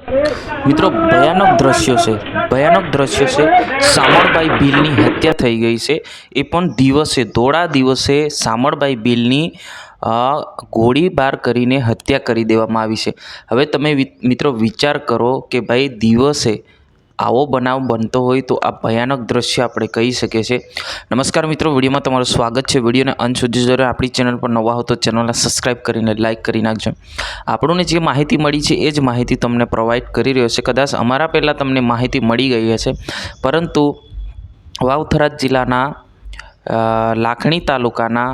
મિત્રો ભયાનક દ્રશ્યો છે। શામળબાઈ ભીલની હત્યા થઈ ગઈ છે, એ પણ ધોળા દિવસે શામળબાઈ ભીલની ગોળીબાર કરીને હત્યા કરી દેવામાં આવી છે। હવે તમે મિત્રો વિચાર કરો કે ભાઈ દિવસે આવો બનાવ બનતો હોય તો આ ભયાનક દ્રશ્ય આપણે કહી શકીએ છીએ। નમસ્કાર મિત્રો, વિડીયોમાં તમારું સ્વાગત છે। વિડીયોને અંત સુધી જોજો। આપણી ચેનલ પર નવા હો તો ચેનલને સબસ્ક્રાઈબ કરીને લાઇક કરી નાખજો। આપણને જે માહિતી મળી છે એ જ માહિતી તમને પ્રોવાઈડ કરી રહ્યો છે। કદાચ અમારા પહેલાં તમને માહિતી મળી ગઈ હશે, પરંતુ વાવ-થરાદ જિલ્લાના લાખણી તાલુકાના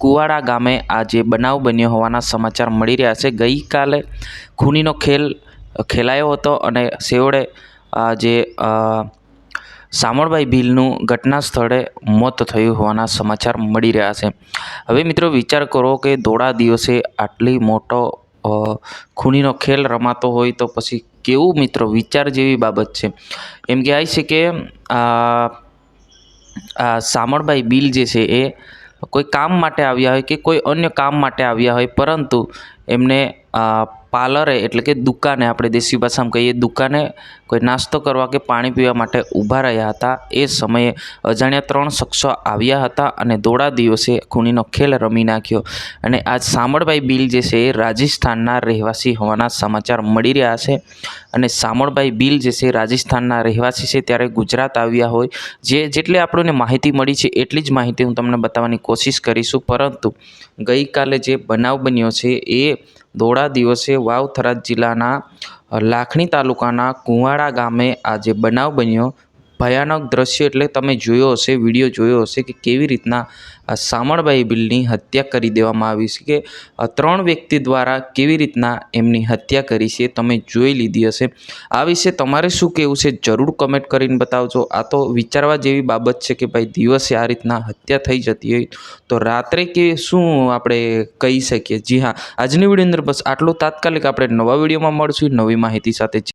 કુવાડા ગામે આજે બનાવ બન્યો હોવાના સમાચાર મળી રહ્યા છે। ગઈકાલે ખૂનીનો ખેલ ખેલાયો હતો અને છેવટે જે શામળબાઈ ભીલનું ઘટના સ્થળે મોત થયું હોવાના સમાચાર મળી રહ્યા છે। હવે મિત્રો વિચાર કરો કે ધોળા દિવસે આટલી મોટો ખૂનીનો ખેલ રમાતો હોય તો પછી કેવું મિત્રો વિચાર જેવી બાબત છે। એમ કહેવાય છે કે શામળબાઈ ભીલ જે છે એ કોઈ કામ માટે આવ્યા હોય કે કોઈ અન્ય કામ માટે આવ્યા હોય, પરંતુ એમને પાર્લરે એટલે કે દુકાને, આપણે દેશી ભાષામાં કહીએ દુકાને કોઈ નાસ્તો કરવા કે પાણી પીવા માટે ઊભા રહ્યા હતા। એ સમયે અજાણ્યા 3 શખ્સો આવ્યા હતા અને ધોળા દિવસે ખૂનીનો ખેલ રમી નાખ્યો। અને આ શામળબાઈ ભીલ જે છે એ રાજસ્થાનના રહેવાસી હોવાના સમાચાર મળી રહ્યા છે। અને શામળબાઈ ભીલ જે છે રાજસ્થાનના રહેવાસી છે, ત્યારે ગુજરાત આવ્યા હોય, જેટલી આપણને માહિતી મળી છે એટલી જ માહિતી હું તમને બતાવવાની કોશિશ કરીશું। પરંતુ ગઈકાલે જે બનાવ બન્યો છે એ ધોળા દિવસે વાવ-થરાદ જિલ્લાના લાખણી તાલુકાના કુવાડા ગામે આજે બનાવ બન્યો। ભયાનક દ્રશ્ય એટલે તમે જોયો હશે, વિડીયો જોયો હશે કે કેવી રીતના શામળબાઈ ભીલની હત્યા કરી દેવામાં આવી છે, કે 3 વ્યક્તિ દ્વારા કેવી રીતના એમની હત્યા કરી છે તમે જોઈ લીધી હશે। આ વિશે તમારે શું કહેવું છે જરૂર કમેન્ટ કરીને બતાવજો। આ તો વિચારવા જેવી બાબત છે કે ભાઈ દિવસે આ રીતના હત્યા થઈ જતી હોય તો રાત્રે કે શું આપણે કહી શકીએ। જી હા, આજની વિડીયો અંદર બસ આટલું। તાત્કાલિક આપણે નવા વિડીયોમાં મળશું નવી માહિતી સાથે।